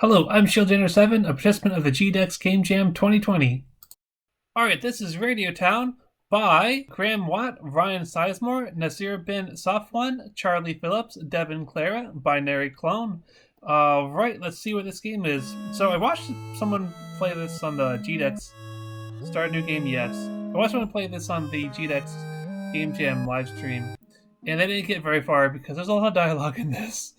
Hello, I'm SG7, a participant of the GDEX Game Jam 2020. Alright, this is Radio Town by Graham Watt, Ryan Sizemore, Nasir bin Safwan, Charlie Phillips, Devin Clara, Binary Clone. Right, let's see what this game is. So I watched someone play this on the GDEX. Start a new game, yes. I watched someone play this on the GDEX Game Jam live stream. And they didn't get very far because there's a lot of dialogue in this.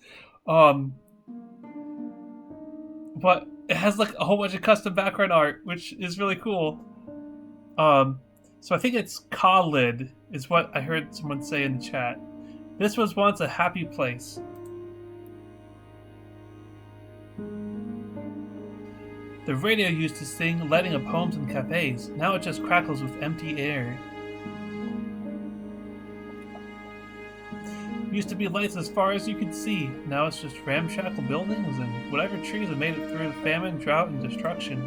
But it has like a whole bunch of custom background art, which is really cool. So I think it's Khalid, is what I heard someone say in the chat. This was once a happy place. The radio used to sing lighting up homes and cafes. Now it just crackles with empty air. Used to be lights as far as you could see. Now it's just ramshackle buildings and whatever trees have made it through the famine, drought, and destruction.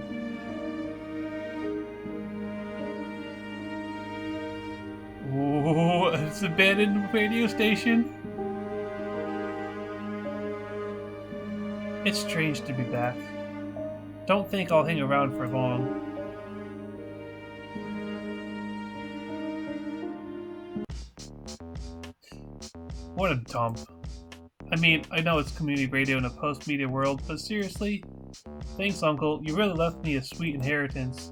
Oh, it's an abandoned radio station. It's strange to be back. Don't think I'll hang around for long. What a dump. I mean, I know it's community radio in a post-media world, but seriously? Thanks, Uncle. You really left me a sweet inheritance.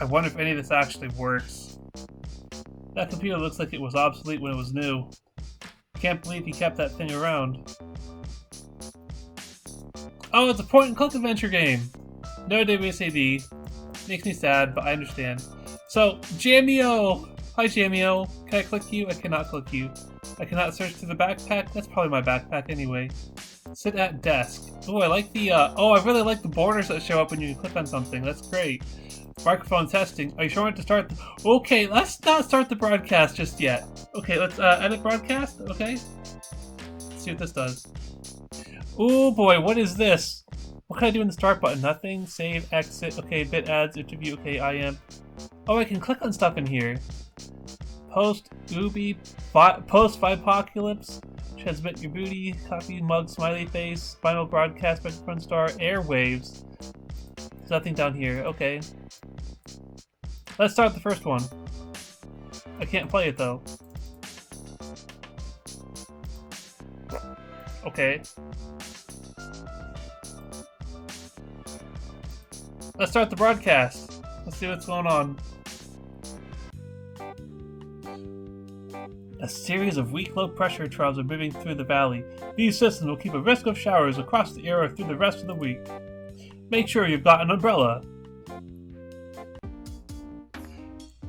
I wonder if any of this actually works. That computer looks like it was obsolete when it was new. Can't believe he kept that thing around. Oh, it's a point-and-click adventure game! No WSAD. Makes me sad, but I understand. So, Jamio! Hi, Jamio. Can I click you? I cannot click you. I cannot search through the backpack? That's probably my backpack anyway. Sit at desk. Oh, I like the, I really like the borders that show up when you click on something. That's great. Microphone testing. Are you sure to start? Okay, let's not start the broadcast just yet. Okay, let's, edit broadcast. Okay. Let's see what this does. Oh boy, what is this? What can I do in the start button? Nothing. Save, exit. Okay, bit ads, interview. Okay, I am. Oh, I can click on stuff in here. Post, Ubi, post Vipocalypse, transmit your booty, copy, mug, smiley face, final broadcast, microphone star, airwaves. There's nothing down here. Okay. Let's start the first one. I can't play it though. Okay. Let's start the broadcast. Let's see what's going on. A series of weak low-pressure troughs are moving through the valley. These systems will keep a risk of showers across the area through the rest of the week. Make sure you've got an umbrella.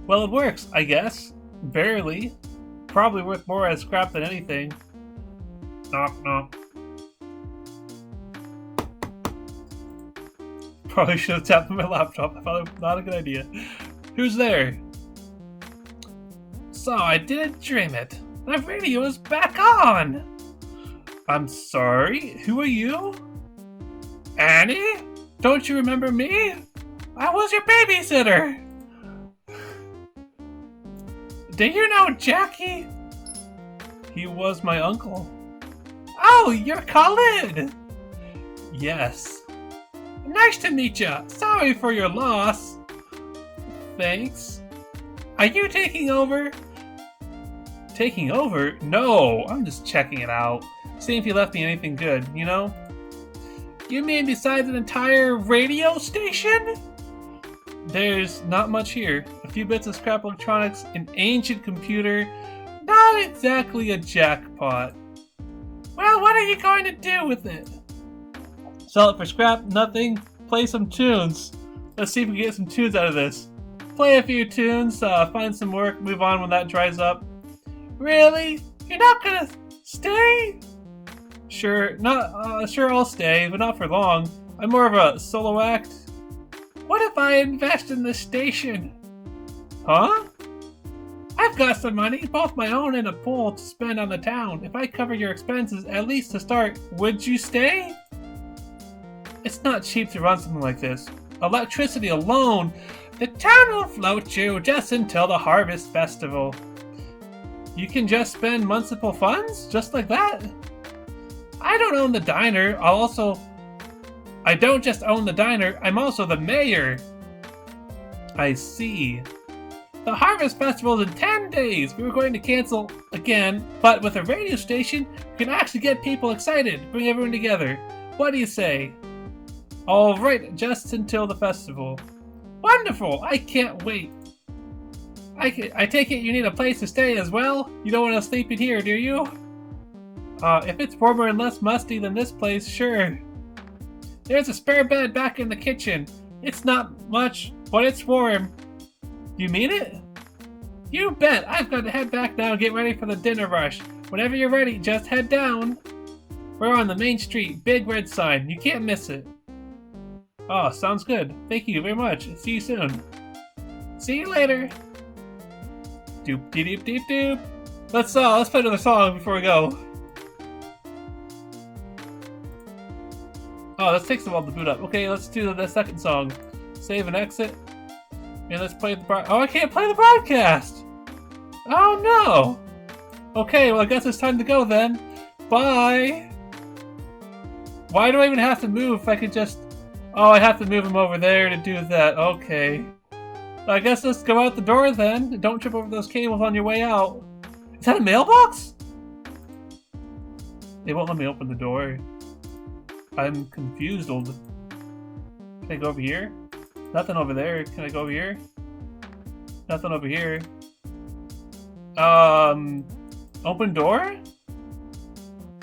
Well, it works, I guess. Barely. Probably worth more as scrap than anything. Knock, knock. Probably should have tapped on my laptop. I thought it was not a good idea. Who's there? So I didn't dream it. The radio is back on! I'm sorry, who are you? Annie? Don't you remember me? I was your babysitter! Do you know Jackie? He was my uncle. Oh, you're Khalid! Yes. Nice to meet ya. Sorry for your loss. Thanks. Are you taking over? Taking over? No, I'm just checking it out. Seeing if you left me anything good, you know? You mean besides an entire radio station? There's not much here. A few bits of scrap electronics, an ancient computer. Not exactly a jackpot. Well, what are you going to do with it? Sell it for scrap? Nothing? Play some tunes. Let's see if we can get some tunes out of this. Play a few tunes, find some work, move on when that dries up. Really? You're not gonna stay? Sure, sure I'll stay, but not for long. I'm more of a solo act. What if I invest in the station? Huh? I've got some money, both my own and a pool, to spend on the town. If I cover your expenses, at least to start, would you stay? It's not cheap to run something like this. Electricity alone, the town will float you just until the Harvest Festival. You can just spend municipal funds? Just like that? I don't own the diner. I don't just own the diner, I'm also the mayor. I see. The Harvest Festival is in 10 days. We were going to cancel again, but with a radio station, we can actually get people excited, bring everyone together. What do you say? All right, just until the festival. Wonderful! I can't wait. I take it you need a place to stay as well? You don't want to sleep in here, do you? If it's warmer and less musty than this place, sure. There's a spare bed back in the kitchen. It's not much, but it's warm. You mean it? You bet! I've got to head back now and get ready for the dinner rush. Whenever you're ready, just head down. We're on the main street, big red sign. You can't miss it. Oh, sounds good. Thank you very much. See you soon. See you later. Doop de doop doop doop. Let's play another song before we go. Oh, this takes a while to boot up. Okay, let's do the second song. Save and exit. And let's play the Oh, I can't play the broadcast! Oh no! Okay, well I guess it's time to go then. Bye! Why do I even have to move if I could just... Oh, I have to move him over there to do that. Okay. I guess let's go out the door then. Don't trip over those cables on your way out. Is that a mailbox? They won't let me open the door. I'm confused. Can I go over here? Nothing over there. Can I go over here? Nothing over here. Open door?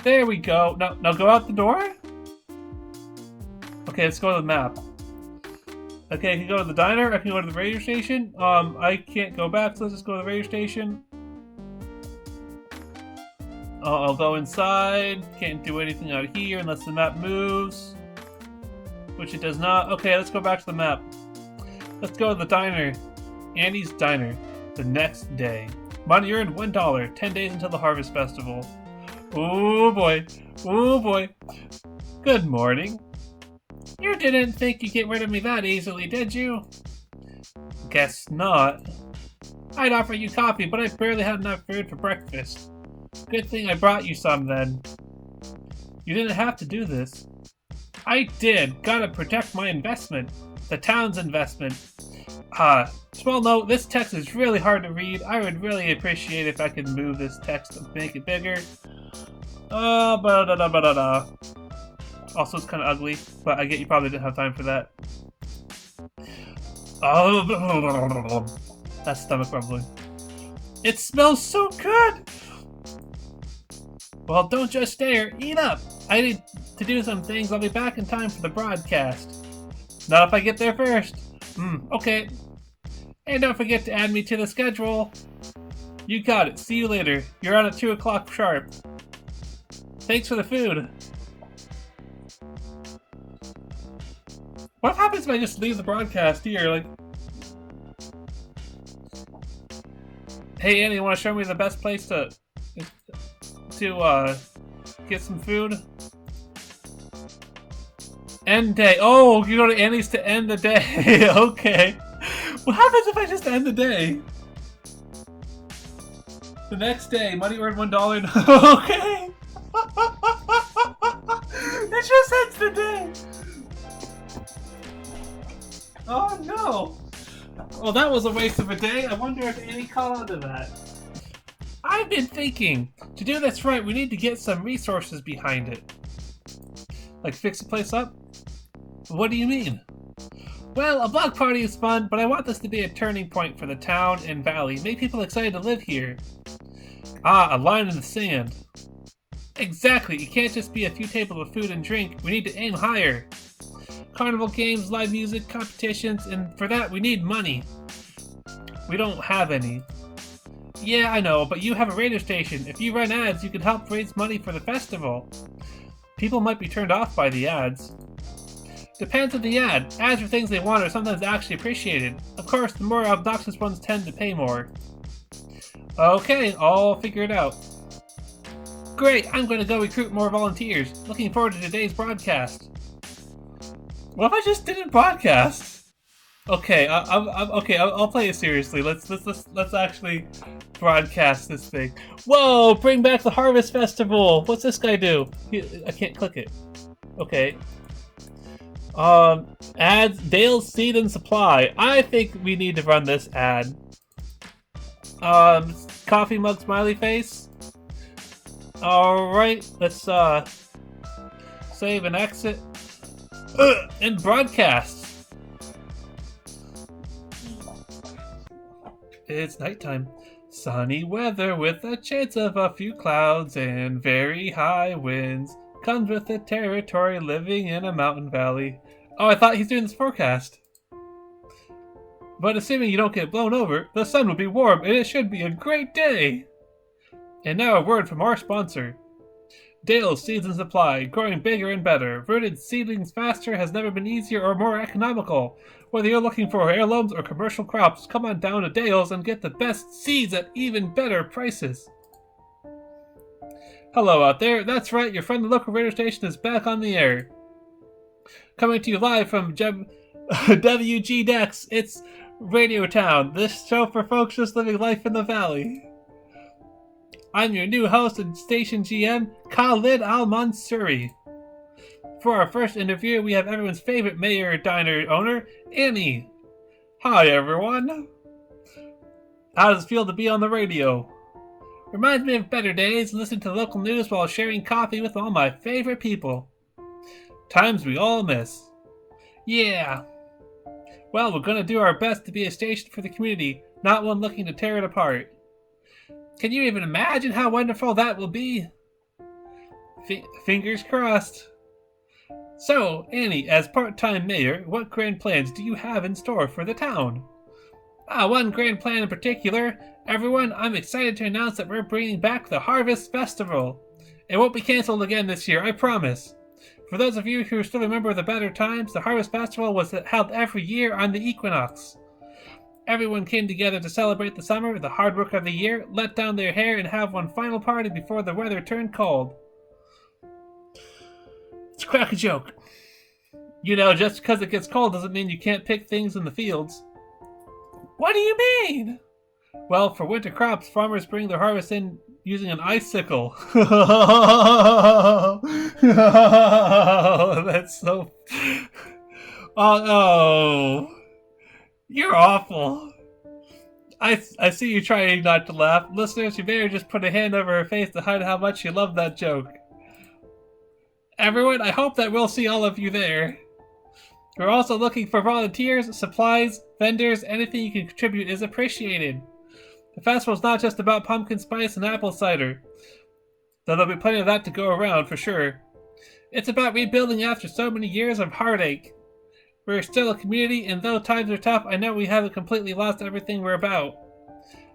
There we go. Now go out the door? Okay, let's go to the map. Okay, I can go to the diner, I can go to the radio station. I can't go back, so let's just go to the radio station. I'll go inside. Can't do anything out here unless the map moves. Which it does not. Okay, let's go back to the map. Let's go to the diner. Andy's Diner. The next day. Money earned $1. 10 days until the Harvest Festival. Oh boy. Oh boy. Good morning. You didn't think you'd get rid of me that easily, did you? Guess not. I'd offer you coffee, but I barely had enough food for breakfast. Good thing I brought you some then. You didn't have to do this. I did. Gotta protect my investment. The town's investment. Small note, this text is really hard to read. I would really appreciate if I could move this text and make it bigger. Also, it's kind of ugly, but I get you probably didn't have time for that. Oh, that's stomach rumbling. It smells so good! Well, don't just stare. Eat up! I need to do some things. I'll be back in time for the broadcast. Not if I get there first. Okay. And don't forget to add me to the schedule. You got it. See you later. You're on at 2 o'clock sharp. Thanks for the food. What happens if I just leave the broadcast here? Like, hey Andy, you want to show me the best place to get some food? End day. Oh, you go to Andy's to end the day. Okay. What happens if I just end the day? The next day, money earned $1. Okay. It just ends the day. Oh no! Well, that was a waste of a day. I wonder if Annie caught on to that. I've been thinking, to do this right, we need to get some resources behind it. Like fix the place up? What do you mean? Well, a block party is fun, but I want this to be a turning point for the town and valley. Make people excited to live here. A line in the sand. Exactly, it can't just be a few tables of food and drink. We need to aim higher. Carnival games, live music, competitions, and for that we need money. We don't have any. Yeah, I know, but you have a radio station. If you run ads, you can help raise money for the festival. People might be turned off by the ads. Depends on the ad. Ads for things they want are sometimes actually appreciated. Of course, the more obnoxious ones tend to pay more. Okay, I'll figure it out. Great, I'm going to go recruit more volunteers. Looking forward to today's broadcast. What if I just didn't broadcast? Okay, I'll play it seriously. Let's actually broadcast this thing. Whoa! Bring back the Harvest Festival. What's this guy do? I can't click it. Okay. Ads Dale's Seed and Supply. I think we need to run this ad. Coffee mug smiley face. All right, let's save and exit and broadcast. It's nighttime. Sunny weather with a chance of a few clouds and very high winds. Comes with the territory living in a mountain valley. Oh, I thought he's doing this forecast. But assuming you don't get blown over, the sun will be warm and it should be a great day. And now a word from our sponsor. Dale's Seeds and Supply, growing bigger and better. Rooted seedlings faster has never been easier or more economical. Whether you're looking for heirlooms or commercial crops, come on down to Dale's and get the best seeds at even better prices. Hello out there, that's right, your friendly local radio station is back on the air. Coming to you live from WGDEX, it's Radio Town, this show for folks just living life in the valley. I'm your new host and station GM, Khalid Al-Mansuri. For our first interview, we have everyone's favorite mayor diner owner, Annie. Hi everyone. How does it feel to be on the radio? Reminds me of better days, listening to local news while sharing coffee with all my favorite people. Times we all miss. Yeah. Well, we're gonna do our best to be a station for the community, not one looking to tear it apart. Can you even imagine how wonderful that will be? Fingers crossed. So, Annie, as part-time mayor, what grand plans do you have in store for the town? One grand plan in particular. Everyone, I'm excited to announce that we're bringing back the Harvest Festival. It won't be canceled again this year, I promise. For those of you who still remember the better times, the Harvest Festival was held every year on the equinox. Everyone came together to celebrate the summer, the hard work of the year, let down their hair, and have one final party before the weather turned cold. Let's crack a joke. You know, just because it gets cold doesn't mean you can't pick things in the fields. What do you mean? Well, for winter crops, farmers bring their harvest in using an icicle. That's so... Oh, you're awful. I see you trying not to laugh. Listeners, you better just put a hand over her face to hide how much you love that joke. Everyone, I hope that we'll see all of you there. We're also looking for volunteers, supplies, vendors, anything you can contribute is appreciated. The festival's not just about pumpkin spice and apple cider, though there'll be plenty of that to go around for sure. It's about rebuilding after so many years of heartache. We're still a community, and though times are tough, I know we haven't completely lost everything we're about.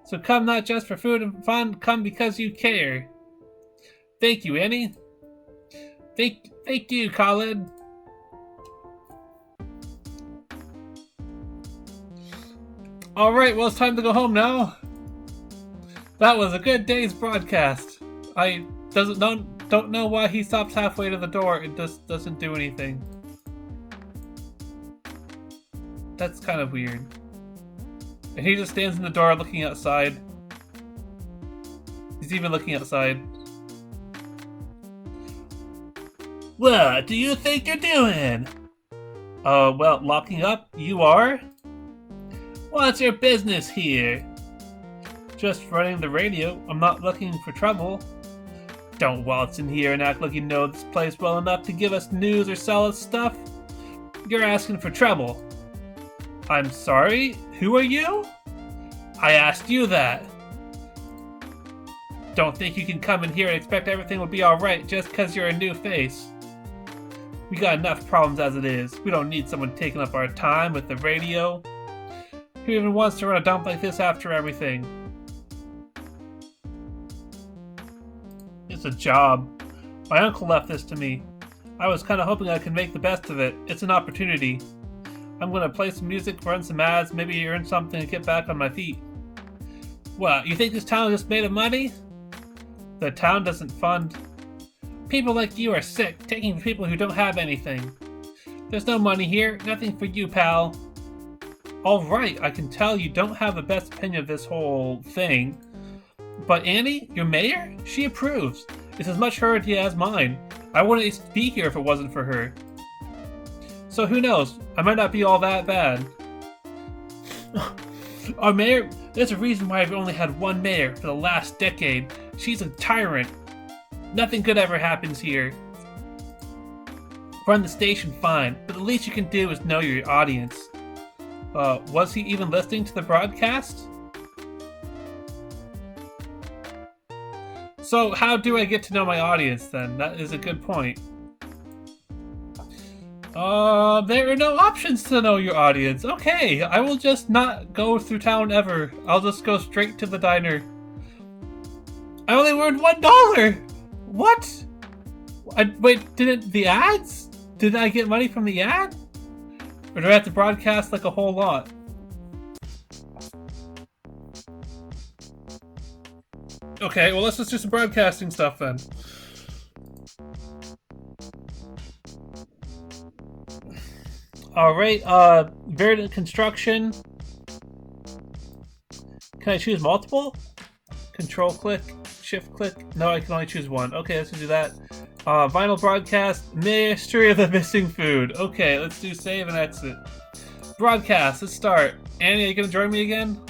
So come not just for food and fun, come because you care. Thank you, Annie. Thank you, Khalid. Alright, well it's time to go home now. That was a good day's broadcast. I don't know why he stops halfway to the door. It just doesn't do anything. That's kind of weird. And he just stands in the door looking outside. He's even looking outside. What do you think you're doing? Well, locking up? You are? What's your business here? Just running the radio. I'm not looking for trouble. Don't waltz in here and act like you know this place well enough to give us news or sell us stuff. You're asking for trouble. I'm sorry? Who are you? I asked you that. Don't think you can come in here and expect everything will be alright just because you're a new face. We got enough problems as it is. We don't need someone taking up our time with the radio. Who even wants to run a dump like this after everything? It's a job. My uncle left this to me. I was kind of hoping I could make the best of it. It's an opportunity. I'm gonna play some music, run some ads, maybe earn something and get back on my feet. What, you think this town is just made of money? The town doesn't fund. People like you are sick, taking from people who don't have anything. There's no money here, nothing for you, pal. Alright, I can tell you don't have the best opinion of this whole thing. But Annie, your mayor? She approves. It's as much her idea as mine. I wouldn't be here if it wasn't for her. So who knows? I might not be all that bad. Our mayor? There's a reason why I've only had one mayor for the last decade. She's a tyrant. Nothing good ever happens here. Run the station fine, but the least you can do is know your audience. Was he even listening to the broadcast? So how do I get to know my audience then? That is a good point. There are no options to know your audience. Okay, I will just not go through town ever. I'll just go straight to the diner. I only earned $1! What? Wait, didn't the ads? Did I get money from the ad? Or do I have to broadcast like a whole lot? Okay, well let's just do some broadcasting stuff then. Alright, Verdant Construction. Can I choose multiple? Control click, shift click. No, I can only choose one. Okay, let's do that. Vinyl Broadcast, Mystery of the Missing Food. Okay, let's do save and exit. Broadcast, let's start. Annie, are you gonna join me again?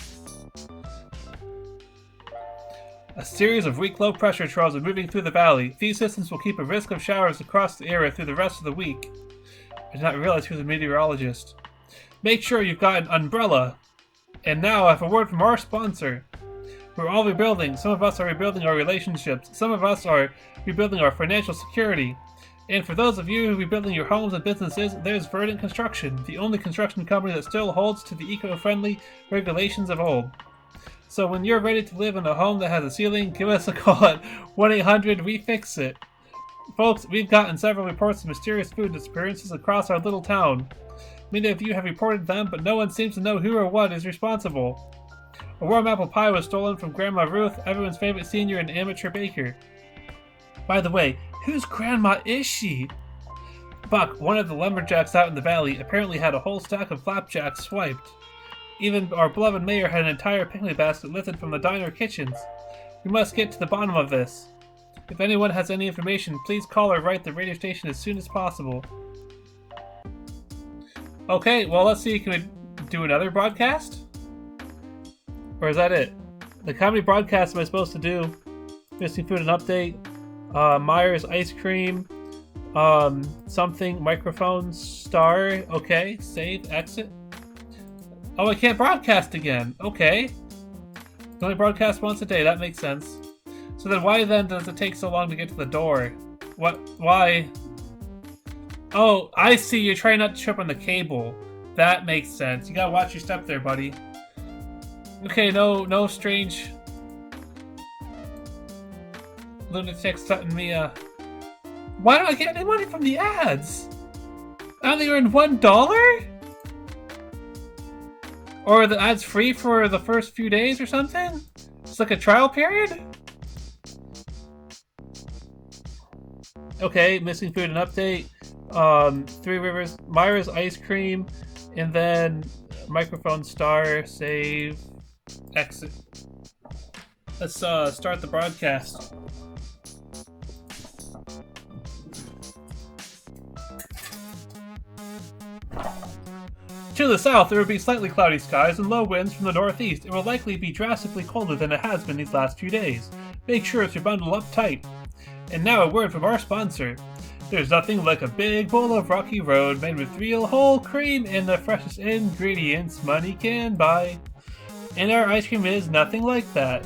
A series of weak low-pressure troughs are moving through the valley. These systems will keep a risk of showers across the area through the rest of the week. I did not realize he was a meteorologist. Make sure you've got an umbrella. And now I have a word from our sponsor. We're all rebuilding. Some of us are rebuilding our relationships. Some of us are rebuilding our financial security. And for those of you who are rebuilding your homes and businesses, there's Verdant Construction, the only construction company that still holds to the eco-friendly regulations of old. So when you're ready to live in a home that has a ceiling, give us a call at 1-800-WE-FIX-IT. Folks, we've gotten several reports of mysterious food disappearances across our little town. Many of you have reported them, but no one seems to know who or what is responsible. A warm apple pie was stolen from Grandma Ruth, everyone's favorite senior and amateur baker. By the way, whose grandma is she? Buck, one of the lumberjacks out in the valley, apparently had a whole stack of flapjacks swiped. Even our beloved mayor had an entire picnic basket lifted from the diner kitchens. We must get to the bottom of this. If anyone has any information, please call or write the radio station as soon as possible. Okay, well let's see, can we do another broadcast? Or is that it? Like, how many broadcasts am I supposed to do? Missing food and update. Myers ice cream. Something. Microphone. Star. Okay. Save. Exit. Oh, I can't broadcast again. Okay. Only broadcast once a day. That makes sense. So then why then does it take so long to get to the door? What? Why? Oh, I see. You're trying not to trip on the cable. That makes sense. You gotta watch your step there, buddy. Okay, no strange lunatics threatening me. Why don't I get any money from the ads? I only earned $1? Or are the ads free for the first few days or something? It's like a trial period? Okay, missing food and update. Three Rivers, Myra's ice cream, and then microphone star, save, exit. Let's start the broadcast. To the south, there will be slightly cloudy skies and low winds from the northeast. It will likely be drastically colder than it has been these last few days. Make sure to bundle up tight. And now a word from our sponsor. There's nothing like a big bowl of Rocky Road made with real whole cream and the freshest ingredients money can buy. And our ice cream is nothing like that.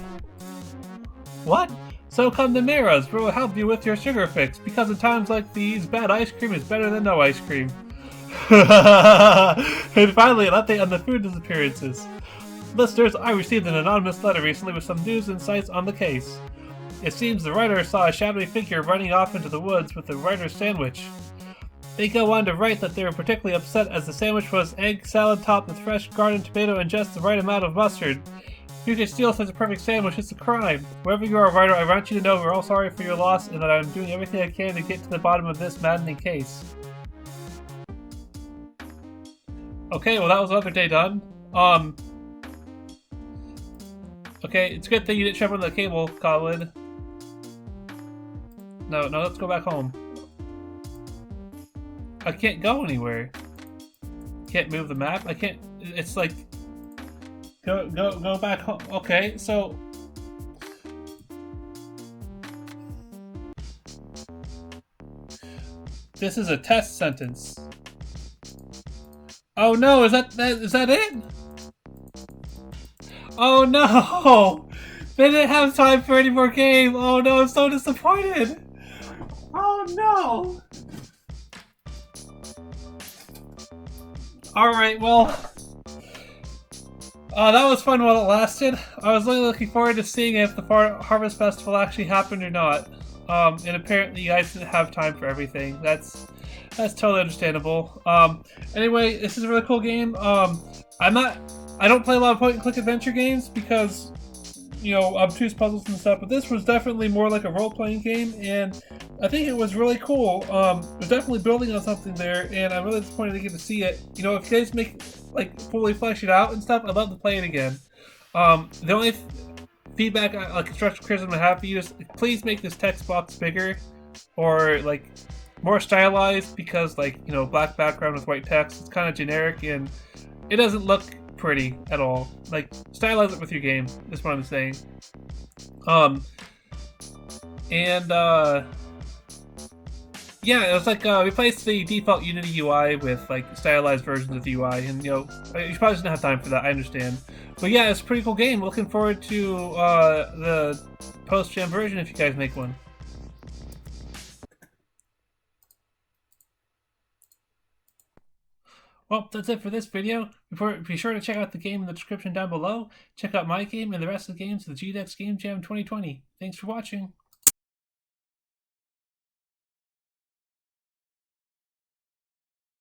What? So come to Mira's, where we'll help you with your sugar fix, because in times like these, bad ice cream is better than no ice cream. And finally, an update on the food disappearances. Listeners, I received an anonymous letter recently with some news and insights on the case. It seems the writer saw a shadowy figure running off into the woods with the writer's sandwich. They go on to write that they were particularly upset as the sandwich was egg salad topped with fresh garden tomato and just the right amount of mustard. You could steal such a perfect sandwich, it's a crime. Wherever you are, writer, I want you to know we're all sorry for your loss and that I'm doing everything I can to get to the bottom of this maddening case. Okay, well that was another day done. Okay, it's a good thing you didn't trip on the cable, Colin. No, let's go back home. I can't go anywhere. Can't move the map. I can't. It's like go back home. Okay, so this is a test sentence. Oh no! Is that it? Oh no! They didn't have time for any more game. Oh no! I'm so disappointed. Oh no! Alright, well, that was fun while it lasted. I was really looking forward to seeing if the Harvest Festival actually happened or not. And apparently you guys didn't have time for everything. That's totally understandable. Anyway, this is a really cool game. I don't play a lot of point-and-click adventure games because, you know, obtuse puzzles and stuff, but this was definitely more like a role-playing game, and I think it was really cool. It was definitely building on something there, and I'm really disappointed to get to see it. You know, if you guys make, like, fully flesh it out and stuff, I'd love to play it again. The only feedback, like, constructive criticism I have for you is, please make this text box bigger, or, like, more stylized, because, like, you know, black background with white text, it's kind of generic, and it doesn't look pretty at all. Like, stylize it with your game, is what I'm saying. Yeah, it was like, replace the default Unity UI with, like, stylized versions of the UI, and, you know, you probably didn't have time for that, I understand. But yeah, it's a pretty cool game. Looking forward to, the post-gen version if you guys make one. Well, that's it for this video. Be sure to check out the game in the description down below. Check out my game and the rest of the games of the GDEX Game Jam 2020. Thanks for watching.